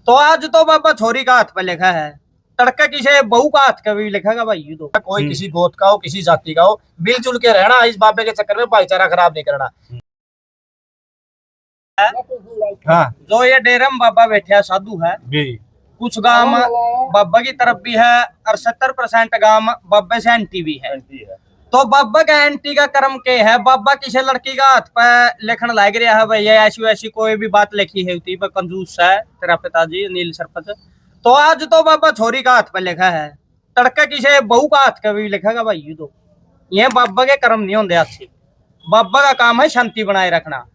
तो आज तो बाबा छोरी का हाथ पे लिखा है, तड़का किसे बहू का हाथ का भी लिखेगा भाई। ये तो कोई किसी गोत का हो, किसी जाति का हो, मिलजुल के रहना। इस बाबे के चक्कर में भाईचारा खराब नहीं करना। हाँ। जो ये डेरम बाबा बैठा साधु है, कुछ गांव बाबा की तरफ भी है और 70% गांव बाबा से एंटी भी है। तो बाबा का एंटी का कर्म के है, बाबा किसी लड़की का हाथ पे लिखन लग रहा है भैया, ऐसी वैसी कोई भी बात लिखी है उती पर कंजूस है तेरा पिताजी नील सरपंच। तो आज तो बाबा छोरी का हाथ पे लिखा है, तड़का किसी बहू का हाथ का भी लिखेगा भाई। ये तो ये बाबा के कर्म नहीं होंगे अच्छे। बाबा का काम है शांति बनाए रखना।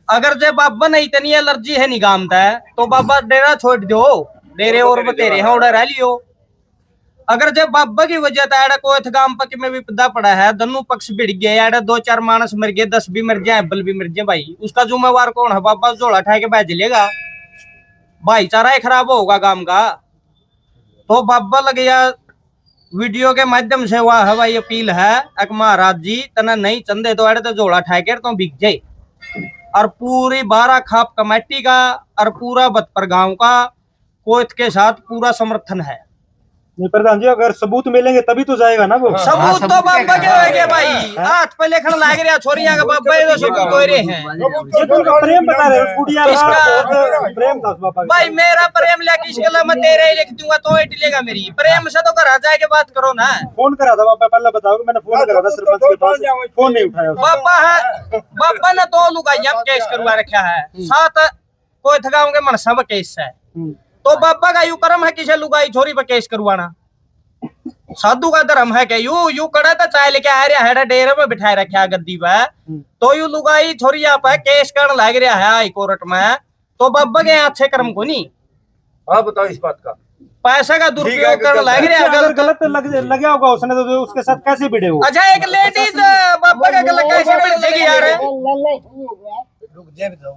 अगर जो बाबा ने इतनी एलर्जी है निगामता है तो बाबा डेरा छोड़ दो, डेरे और बतेरे हैं उड़ा रह लियो। अगर जब बाबा की वजह था कोई गांव पक में विपदा पड़ा है, दोनों पक्ष भिड़ गए, 2-4 मानस मर गए, 10 भी मर जाए, बल भी मर जाए भाई, उसका जुम्मेवार कौन है? बाबा झोला उठा के बैठ लेगा, भाईचारा ही खराब होगा गांव का। तो बाबा लग गया वीडियो के माध्यम से वह है भाई अपील है, एक महाराज जी तना नहीं चंदे तो अड़े तो झोला उठा के तो बिक जाए। और पूरी 12 खाप कमेटी का और पूरा बतपर गांव का कोयत के साथ पूरा समर्थन है। नहीं प्रधान जी, अगर सबूत मिलेंगे तभी तो जाएगा ना वो। सबूत तो बाबा के होंगे भाई, हाथ पे लिखन लाग रहा छोरियां का बाबा ये तो सबूत हो रहे हैं। प्रेम बता रहे प्रेम था बाबा भाई, मेरा प्रेम लेके इस गला मैं तेरे ही लिख दूंगा तो ही लेगा मेरी प्रेम से। तो घर जाए के बात करो ना। फोन करा था बाबा, पहले बताओ। मैंने फोन करा था सरपंच के पास, फोन नहीं उठाया बाबा है। बाबा ने तो लुगाइया केस करवा रखा है, साथ कोई थकाओ के मनसा पर केस है। तो बाबा का यू कर्म है किसी लुगाई छोरी पर केस करवाना। साधु का धर्म है क्या? यू कड़ा तो चाय लेके आ रहा है, डेरे में बिठाए रखा गद्दी पे, तो यू लुगाई छोरी पे केस कर लग रहा है हाई कोर्ट में। तो बाबा के अच्छे कर्म को नहीं। हाँ बताओ इस बात का। पैसा का दुरुपयोग कर लग रहा है। अगर गलत लगा होगा उसने तो उसके साथ कैसे भिड़े हो? अच्छा, एक लेडीज बाबा का गलत कैसे भिड़ जाएगी यार?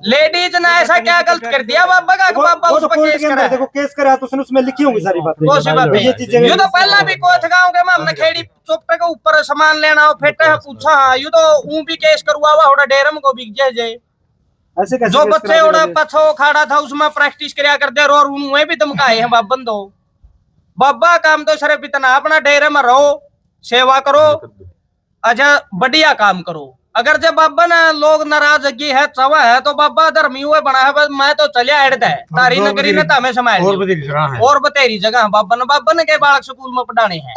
लेडीज ने ऐसा क्या गलत कर दिया बाबा का? बाबा उस पर केस करा। देखो केस करा तो उसने उसमें लिखी होंगी सारी बातें। ये तो पहला भी कोई गाँव के हमने खेड़ी चौपटे के ऊपर सामान लेना हो फेटे पूछा, यू तो ऊ भी केस करवा हुआ डेरम को बिक जाए। ऐसे जो बच्चे उड़ा पछो खाड़ा था उसमें प्रैक्टिस कराया करते और उन्हें भी धमकाए हैं बाबन दो। बाबा काम तो सिर्फ इतना, अपना डेरे में रहो, सेवा करो, अच्छा बढ़िया काम करो। अगर जब बाबा ने लोग नाराजगी है चवा है तो बाबा धर्मी हुए बना है, बस मैं तो चलिया हेड़ता है तारी नगरी ने तमें समाये और बतेरी जगह बाबा ने के बालक स्कूल में पढ़ाने हैं।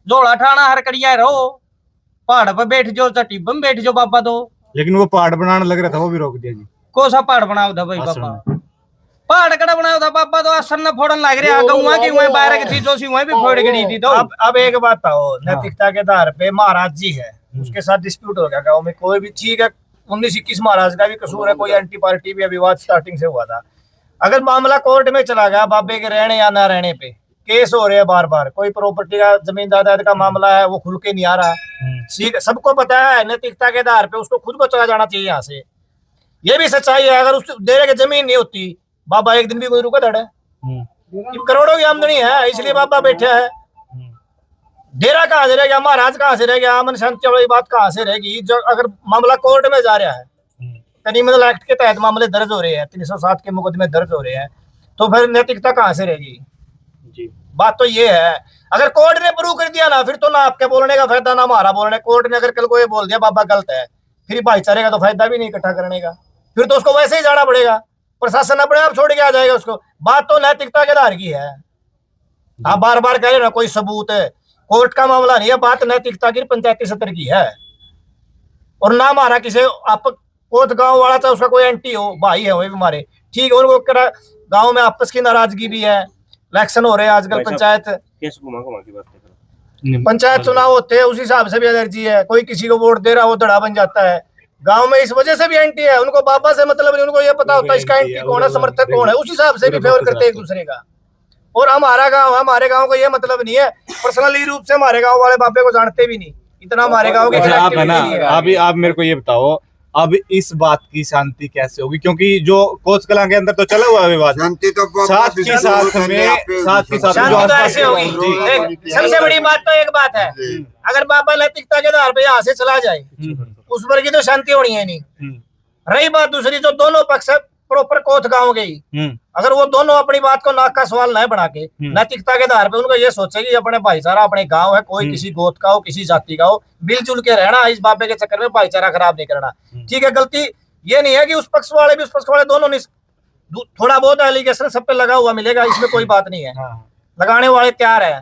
जोड़ा ठाना हर कड़िया रहो, पहाड़ पर बैठ जाओ, चटीबम बैठ जाओ बाबा दो। लेकिन वो पहाड़ बनाने लग रहा था, वो भी रोक दिया जी। कौन सा पहाड़ बनाओ था भाई बाबा? पहाड़ कड़ा बनाओ था बाबा तो आसन न फोड़न लग रहा गौवा की वहीं बाहर की थी जो सी वहीं भी फोड़ गई थी। तो अब एक बात बताओ, नैतिकता के आधार पे महाराज जी है, उसके साथ डिस्प्यूट हो गया गाँव में, कोई भी ठीक है 19-21 महाराज का भी कसूर है, कोई एंटी पार्टी भी विवाद स्टार्टिंग से हुआ था। अगर मामला कोर्ट में चला गया बाबे के रहने या ना रहने पे, केस हो रहे हैं बार बार, कोई प्रॉपर्टी का जमीन जायदाद का मामला है वो खुल के नहीं आ रहा, ठीक है सबको पता है, नैतिकता के आधार पे उसको खुद को चला जाना चाहिए यहाँ से। ये भी सच्चाई है, अगर उस डेरे की जमीन नहीं होती बाबा एक दिन भी कोई रुका धड़े। करोड़ों की आमदनी है इसलिए बाबा बैठा है। डेरा कहाँ से रह गया, महाराज कहाँ से रह गया, अमन शांति वाली बात कहाँ से रहेगी? जो अगर मामला कोर्ट में जा रहा है, क्रिमिनल एक्ट के तहत मामले दर्ज हो रहे हैं, 307 के मुकदमे दर्ज हो रहे हैं, तो फिर नैतिकता कहाँ से रहेगी? बात तो ये है, अगर कोर्ट ने प्रूव कर दिया ना, फिर तो ना आपके बोलने का फायदा ना हमारा बोलने। कोर्ट ने अगर कल को ये बोल दिया बाबा गलत है, फिर भाईचारे का तो फायदा भी नहीं इकट्ठा करने का, फिर तो उसको वैसे ही जाना पड़ेगा, प्रशासन अपने आप छोड़ के आ जाएगा उसको। बात तो नैतिकता के आधार की है। आप बार बार कह रहे ना कोई सबूत है, कोर्ट का मामला नहीं है, बात नैतिकता की पंचायती सत्र की है। और ना हमारा किसी आप कोत गांव वाला चाहे उसका कोई एंटी हो, भाई है वो भी हमारे, ठीक है, उनको गांव में आपस की नाराजगी भी है, इलेक्शन हो रहे हैं आजकल, पंचायत चुनाव होते हैं, उस हिसाब से भी एलर्जी है, कोई किसी को वोट दे रहा वो धड़ा बन जाता है गांव में, इस वजह से भी एंटी है। उनको बाबा से मतलब नहीं, उनको ये पता होता है इसका एंटी कौन है, समर्थक कौन है, उस हिसाब से भी फेवर करते हैं एक दूसरे का। और हमारा गांव, हमारे गांव को ये मतलब नहीं है, पर्सनली रूप से हमारे गांव वाले बाबे को जानते भी नहीं, इतना हमारे गांव के आप है ना। अभी आप मेरे को ये बताओ, अब इस बात की शांति कैसे होगी? क्योंकि जो कोच कला के अंदर तो चला हुआ है विवाद, शांति तो साथ के साथ शांति तो ऐसे होगी। सबसे बड़ी बात तो एक बात है, अगर बाबा नैतिकता के आधार पे यहाँ से चला जाए, उस पर की तो शांति होनी है नहीं। रही बात दूसरी, जो दोनों पक्ष प्रॉपर कोथ गांव गई, अगर वो दोनों अपनी बात को नाक का सवाल न बना के नैतिकता के आधार पे उनको ये सोचे कि अपने भाईचारा अपने गांव है, कोई किसी गोत का हो किसी जाति का हो, मिलजुल के रहना, इस बाबे के चक्कर में भाईचारा खराब नहीं करना। ठीक है, गलती ये नहीं है कि उस पक्ष वाले भी उस पक्ष वाले दोनों थोड़ा बहुत एलिगेशन सब पे लगा हुआ मिलेगा, इसमें कोई बात नहीं है, लगाने वाले तैयार है।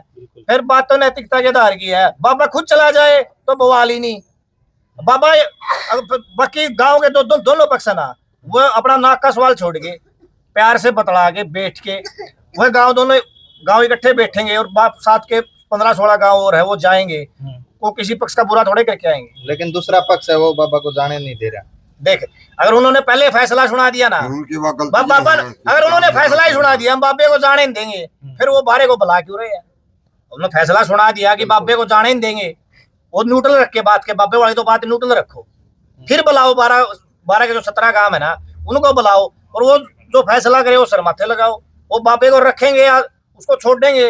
फिर बात तो नैतिकता के आधार की है। बाबा खुद चला जाए तो बवाल ही नहीं। बाबा बाकी गांव के दोनों पक्ष है ना, वो अपना नाक का सवाल छोड़ के प्यार से बतला के बैठ के वह गांव दोनों गांव इकट्ठे बैठेंगे और बाप साथ के 15-16 गांव और है वो जाएंगे, वो किसी पक्ष का बुरा थोड़े करके आएंगे। लेकिन दूसरा पक्ष है वो बाबा को जाने नहीं दे रहा। देख, अगर उन्होंने पहले फैसला सुना दिया ना, बाबा अगर उन्होंने फैसला ही सुना दिया हम बाबे को जाने नहीं देंगे, फिर वो बारे को बुला क्यों रहे हैं? उन्होंने फैसला सुना दिया कि बाबे को जाने नहीं देंगे, वो न्यूट्रल रख के बात के, बाबे वाली तो बात न्यूट्रल रखो, फिर बुलाओ 12 के जो 17 गांव है ना उनको बुलाओ और वो जो फैसला करे वो सर माथे लगाओ। वो बाबे को रखेंगे या उसको छोड़ देंगे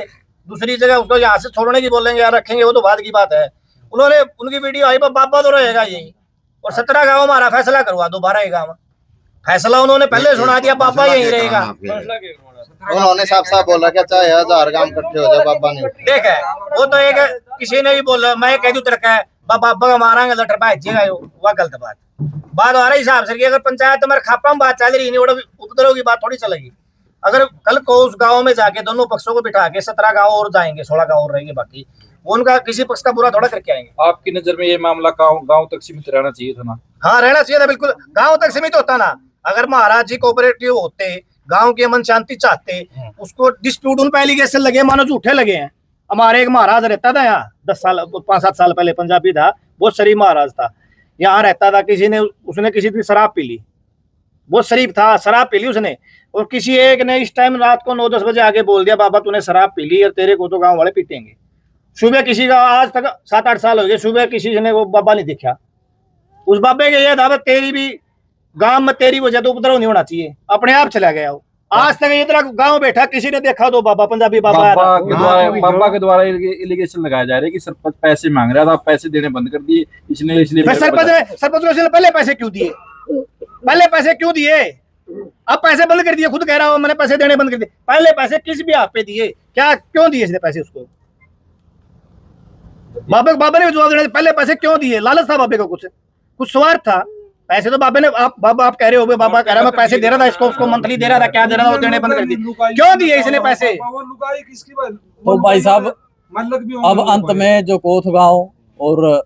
दूसरी जगह, उसको यहाँ से छोड़ने की बोलेंगे या रखेंगे, वो तो बाद की बात है। उन्होंने उनकी वीडियो आई, बाबा तो रहेगा यही, और 17 गाँव हमारा फैसला करवा दो, 12 गाँव फैसला उन्होंने पहले सुना दिया, बाबा यही रहेगा। उन्होंने साफ साफ बोला क्या चाहे 1000 गांव इकट्ठे हो जाए बाबा ने देख है, वो तो एक किसी ने भी बोला मैं कह दूं तरका है बाबा मारांगे लटर भाजेगा, वह गलत बात आ रही हिसाब से। अगर पंचायत में खापा में बात चल रही नहीं, उपद्रव की बात थोड़ी चलेगी। अगर कल को उस गांव में जाके दोनों पक्षों को बिठा के 17 गांव और जाएंगे, 16 गांव और रहेंगे, बाकी वो उनका किसी पक्ष का बुरा थोड़ा करके आएंगे। आपकी नजर में ये मामला गांव तक सीमित रहना चाहिए था ना? हाँ, रहना चाहिए था, बिल्कुल गांव तक सीमित होता ना। अगर महाराज जी कोऑपरेटिव होते, गांव की अमन शांति चाहते, उसको डिस्प्यूट उन पे एलिगेशन लगे, मानो झूठे लगे हैं। हमारे एक महाराज रहता था यहाँ 5-7 साल पहले, पंजाबी था, बहुत शरीफ महाराज था, यहाँ रहता था। उसने किसी की शराब पी ली, बहुत शरीफ था, शराब पी ली उसने, और किसी एक ने इस टाइम रात को 9-10 बजे आके बोल दिया बाबा तूने शराब पी ली और तेरे को तो गांव वाले पीटेंगे। सुबह किसी का, आज तक 7-8 साल हो गए, सुबह किसी ने वो बाबा नहीं देखा। उस बाबे के ये दावत तेरी भी गांव में तेरी वजह तो उपद्रव नहीं होना चाहिए, अपने आप चला गया वो। आज तक इतना गांव बैठा किसी ने देखा तो बाबा पंजाबी बाबा के द्वारा एलिगेशन लगाया जा रहा है कि सरपंच पैसे मांग रहा था, पैसे देने बंद कर दिए इसलिए सरपंच को पहले पैसे क्यों दिए? पहले पैसे क्यों दिए? अब पैसे बंद कर दिए, खुद कह रहा हूं मैंने पैसे देने बंद कर दिए। पहले पैसे किस भी आप पे दिए? क्या क्यों दिए इसने पैसे उसको? बाबा ने जवाब देने, पहले पैसे क्यों दिए? लालच था बाबे को, कुछ स्वार्थ था। पैसे तो बाबे ने आप कह रहे हो, बाबा कह रहा मैं पैसे दे रहा था इसको, उसको मंथली दे रहा था, क्या दे रहा था, वो देने बंद कर दिए। क्यों दिए इसने पैसे? तो भाई साहब अब अंत में जो कोथ गांव और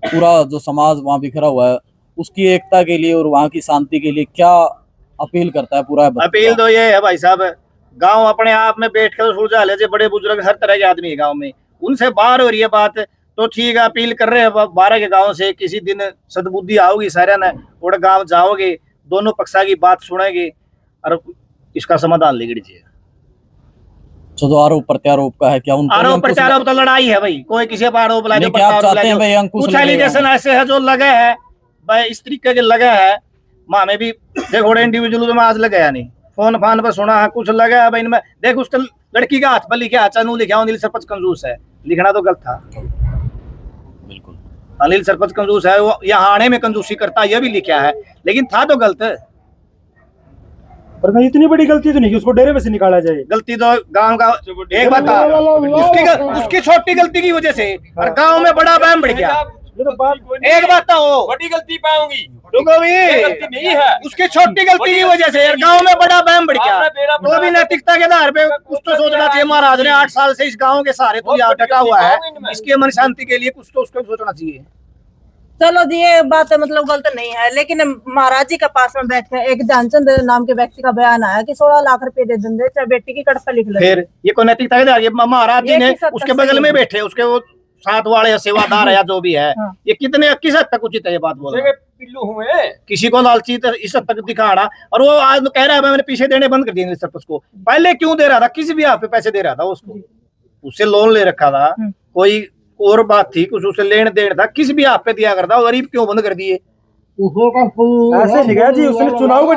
पूरा जो समाज वहाँ बिखरा हुआ है उसकी एकता के लिए और वहाँ की शांति के लिए क्या अपील करता है पूरा? अपील तो ये है भाई साहब, गांव अपने आप में बैठ कर सुलझा ले, बड़े बुजुर्ग हर तरह के आदमी है गांव में, उनसे बाहर हो रही है बात तो ठीक है, अपील कर रहे हैं 12 के गांव से, किसी दिन सद्बुद्धि आओगी सारे ने और गांव जाओगे, दोनों पक्षा की बात सुनेंगे और इसका समाधान ले लीजिए। जो आरोप प्रत्यारोप का है, क्या उन आरोप प्रत्यारोप तो लड़ाई है भाई, कोई किसी पर आरोप ला दे, कुछ एलिगेशन ऐसे है जो लगे है भाई, इस तरीके के लगे है। माँ में भी देखो इंडिविजुअल में आज लगाया नहीं, फोन फान पर सुना है कुछ लगा है भाई इनमें। देख उस लड़की का हाथ पर लिखा चनू लिखा अनिल सरपंच कंजूस है, लिखना तो गलत था। बिल्कुल अनिल सरपंच कंजूस है, वो यहाँ आने में कंजूसी करता है, यह भी लिखा है, लेकिन था तो गलत। पर इतनी बड़ी गलती तो नहीं कि उसको डेरे में से निकाला जाए। गलती तो गांव का एक बात था, उसकी छोटी गलती की वजह से और गांव में बड़ा बहम बढ़ गया। एक बात तो बड़ी गलती पाऊंगी गलती नहीं है, उसकी छोटी गलती की वजह से गांव में बड़ा बहम बढ़ गया। तो भी नैतिकता के आधार पे कुछ तो सोचना चाहिए। महाराज ने 8 साल से इस गांव के सहारे तो यहाँ टका हुआ है, इसकी मन शांति के लिए कुछ तो उसको सोचना चाहिए। चलो जी ये बात मतलब गलत नहीं है, लेकिन महाराज जी के पास में बैठ के एक ध्यानचंद नाम के व्यक्ति का बयान आया कि 16 लाख रुपए दे देंगे चाहे बेटी की कट पर लिख ले। फिर ये को नैतिकता के आगे महाराज जी ने उसके बगल में बैठे, उसके वो साथ वाले सेवादार या जो भी है, ये कितने किस हद तक उचित है ये बात बोलना? पिल्लू हुए किसी को लालची इस हद तक दिखाना, और वो आज कह रहा है मैंने पीछे देने बंद कर दिए सरपंच को। पहले क्यों दे रहा था? किसी भी आप पे पैसे दे रहा था उसको, उससे लोन ले रखा था, कोई और बात थी, कुछ उसे लेन देन था, किसी भी आप पे दिया करता, गरीब क्यों बंद कर दिए? ऐसे नहीं जी, उसने चुनाव